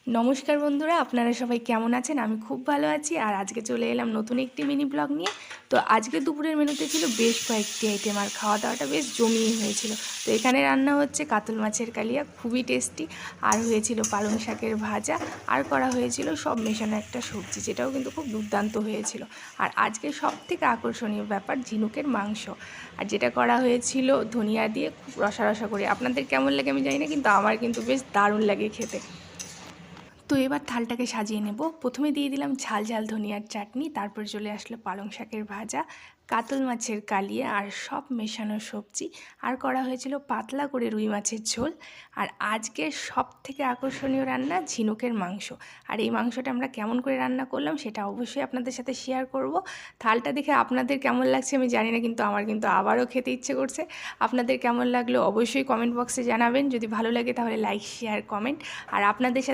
নমস্কার বন্ধুরা, আপনারা সবাই কেমন আছেন? আমি খুব ভালো আছি। আর আজকে চলে এলাম নতুন একটি মিনি ব্লগ নিয়ে। তো আজকে দুপুরের মেনুতে ছিল বেশ কয়েকটি আইটেম, আর খাওয়া দাওয়াটা বেশ জমিয়ে হয়েছিল। তো এখানে রান্না হচ্ছে কাতল মাছের কালিয়া, খুবই টেস্টি। আর হয়েছিল পালং শাকের ভাজা, আর করা হয়েছিল সব মেশানো একটা সবজি, যেটাও কিন্তু খুব দুর্দান্ত হয়েছিল। আর আজকে সবথেকে আকর্ষণীয় ব্যাপার ঝিনুকের মাংস, আর যেটা করা হয়েছিল ধনিয়া দিয়ে খুব রসা রসা করে। আপনাদের কেমন লাগে আমি জানি না, কিন্তু আমার কিন্তু বেশ দারুণ লাগে খেতে। তো এবার থালটাকে সাজিয়ে নেব। প্রথমে দিয়ে দিলাম ঝাল ঝাল ধনিয়ার চাটনি, তারপর চলে আসলো পালং শাকের ভাজা, কাতল মাছের কালিয়া আর সব মেশানো সবজি, আর করা হয়েছিল পাতলা করে রুই মাছের ঝোল। আর আজকের সব থেকে আকর্ষণীয় রান্না ঝিনুকের মাংস। আর এই মাংসটা আমরা কেমন করে রান্না করলাম সেটা অবশ্যই আপনাদের সাথে শেয়ার করব। থালটা দেখে আপনাদের কেমন লাগছে আমি জানি না, কিন্তু আমার কিন্তু আবারও খেতে ইচ্ছে করছে। আপনাদের কেমন লাগলো অবশ্যই কমেন্ট বক্সে জানাবেন। যদি ভালো লাগে তাহলে লাইক, শেয়ার, কমেন্ট। আর আপনাদের সাথে